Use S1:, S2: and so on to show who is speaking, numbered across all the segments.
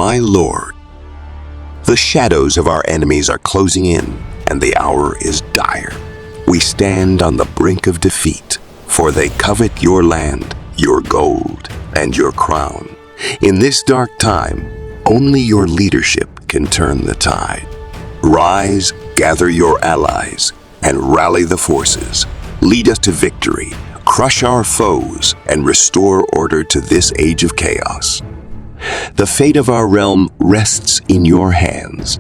S1: My lord, the shadows of our enemies are closing in, and the hour is dire. We stand on the brink of defeat, for they covet your land, your gold, and your crown. In this dark time, only your leadership can turn the tide. Rise, gather your allies, and rally the forces. Lead us to victory, crush our foes, and restore order to this age of chaos. The fate of our realm rests in your hands.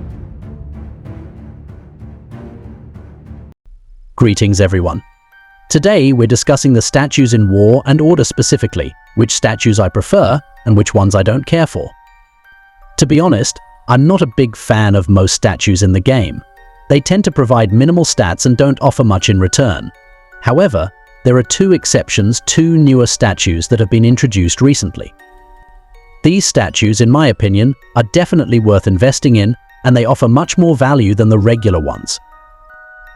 S2: Greetings, everyone. Today, we're discussing the statues in War and Order specifically, which statues I prefer and which ones I don't care for. To be honest, I'm not a big fan of most statues in the game. They tend to provide minimal stats and don't offer much in return. However, there are two exceptions, two newer statues that have been introduced recently. These statues, in my opinion, are definitely worth investing in, and they offer much more value than the regular ones.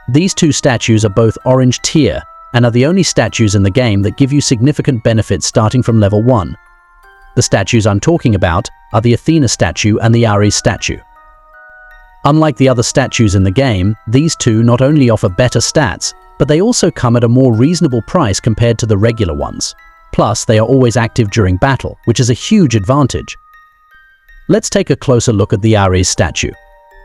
S2: These two statues are both orange tier and are the only statues in the game that give you significant benefits starting from level 1. The statues I'm talking about are the Athena statue and the Ares statue. Unlike the other statues in the game, these two not only offer better stats, but they also come at a more reasonable price compared to the regular ones. Plus, they are always active during battle, which is a huge advantage. Let's take a closer look at the Ares statue.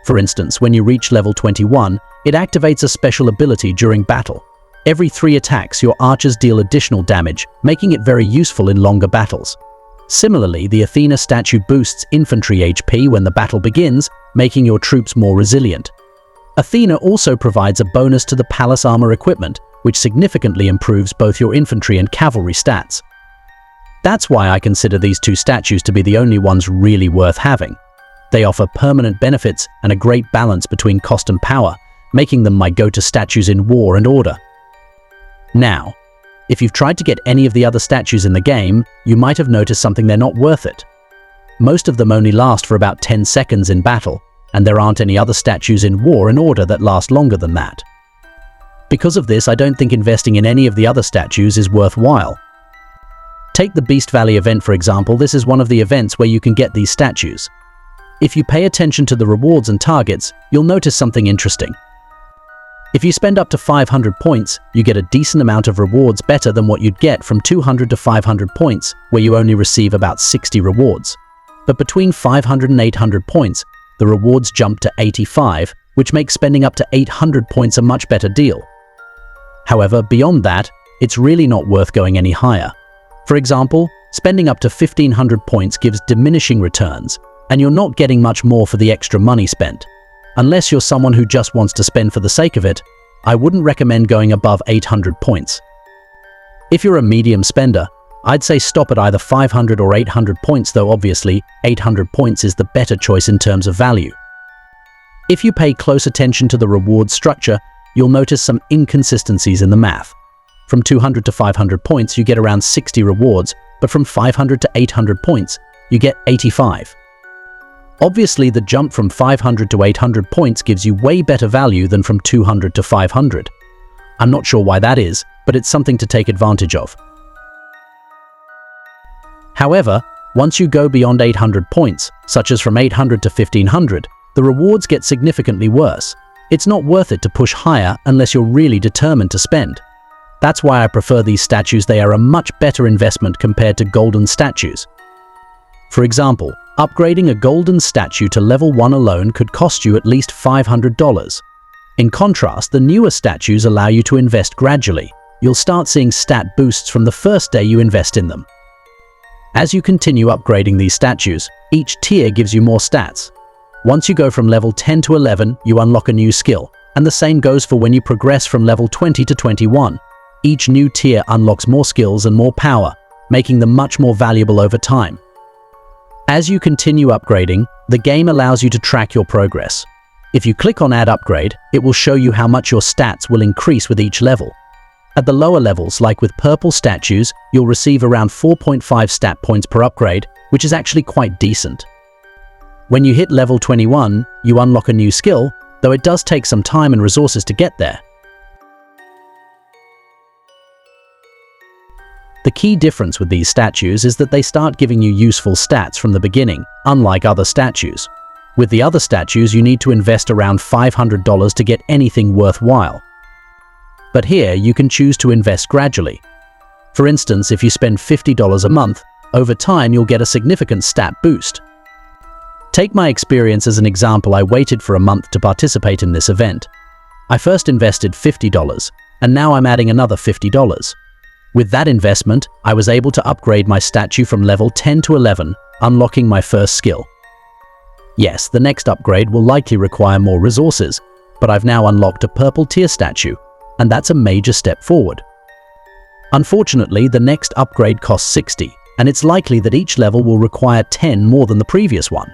S2: For instance, when you reach level 21, it activates a special ability during battle. Every 3 attacks, your archers deal additional damage, making it very useful in longer battles. Similarly, the Athena statue boosts infantry HP when the battle begins, making your troops more resilient. Athena also provides a bonus to the palace armor equipment, which significantly improves both your infantry and cavalry stats. That's why I consider these two statues to be the only ones really worth having. They offer permanent benefits and a great balance between cost and power, making them my go-to statues in War and Order. Now, if you've tried to get any of the other statues in the game, you might have noticed something: they're not worth it. Most of them only last for about 10 seconds in battle, and there aren't any other statues in War and Order that last longer than that. Because of this, I don't think investing in any of the other statues is worthwhile. Take the Beast Valley event for example. This is one of the events where you can get these statues. If you pay attention to the rewards and targets, you'll notice something interesting. If you spend up to 500 points, you get a decent amount of rewards, better than what you'd get from 200 to 500 points, where you only receive about 60 rewards. But between 500 and 800 points, the rewards jump to 85, which makes spending up to 800 points a much better deal. However, beyond that, it's really not worth going any higher. For example, spending up to 1500 points gives diminishing returns, and you're not getting much more for the extra money spent. Unless you're someone who just wants to spend for the sake of it, I wouldn't recommend going above 800 points. If you're a medium spender, I'd say stop at either 500 or 800 points, though obviously 800 points is the better choice in terms of value. If you pay close attention to the reward structure, you'll notice some inconsistencies in the math. From 200 to 500 points, you get around 60 rewards, but from 500 to 800 points, you get 85. Obviously, the jump from 500 to 800 points gives you way better value than from 200 to 500. I'm not sure why that is, but it's something to take advantage of. However, once you go beyond 800 points, such as from 800 to 1500, the rewards get significantly worse. It's not worth it to push higher unless you're really determined to spend. That's why I prefer these statues. They are a much better investment compared to golden statues. For example, upgrading a golden statue to level 1 alone could cost you at least $500. In contrast, the newer statues allow you to invest gradually. You'll start seeing stat boosts from the first day you invest in them. As you continue upgrading these statues, each tier gives you more stats. Once you go from level 10 to 11, you unlock a new skill, and the same goes for when you progress from level 20 to 21. Each new tier unlocks more skills and more power, making them much more valuable over time. As you continue upgrading, the game allows you to track your progress. If you click on Add Upgrade, it will show you how much your stats will increase with each level. At the lower levels, like with purple statues, you'll receive around 4.5 stat points per upgrade, which is actually quite decent. When you hit level 21, you unlock a new skill, though it does take some time and resources to get there. The key difference with these statues is that they start giving you useful stats from the beginning, unlike other statues. With the other statues, you need to invest around $500 to get anything worthwhile. But here, you can choose to invest gradually. For instance, if you spend $50 a month, over time you'll get a significant stat boost. Take my experience as an example. I waited for a month to participate in this event. I first invested $50, and now I'm adding another $50. With that investment, I was able to upgrade my statue from level 10 to 11, unlocking my first skill. Yes, the next upgrade will likely require more resources, but I've now unlocked a purple tier statue, and that's a major step forward. Unfortunately, the next upgrade costs 60, and it's likely that each level will require 10 more than the previous one.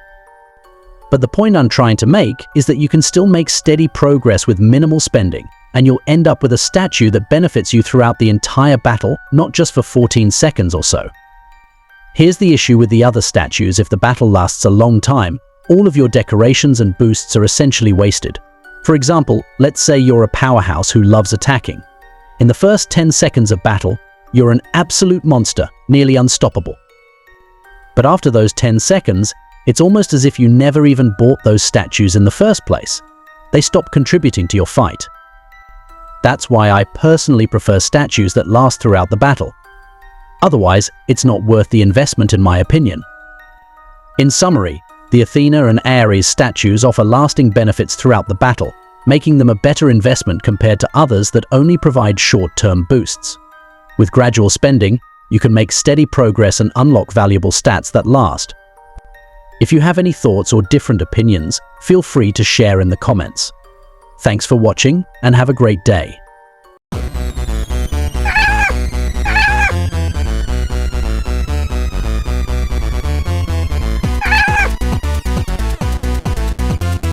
S2: But the point I'm trying to make is that you can still make steady progress with minimal spending, and you'll end up with a statue that benefits you throughout the entire battle, not just for 14 seconds or so. Here's the issue with the other statues. If the battle lasts a long time, all of your decorations and boosts are essentially wasted. For example, let's say you're a powerhouse who loves attacking. In the first 10 seconds of battle, you're an absolute monster, nearly unstoppable. But after those 10 seconds, it's almost as if you never even bought those statues in the first place. They stop contributing to your fight. That's why I personally prefer statues that last throughout the battle. Otherwise, it's not worth the investment in my opinion. In summary, the Athena and Ares statues offer lasting benefits throughout the battle, making them a better investment compared to others that only provide short-term boosts. With gradual spending, you can make steady progress and unlock valuable stats that last. If you have any thoughts or different opinions, feel free to share in the comments. Thanks for watching and have a great day.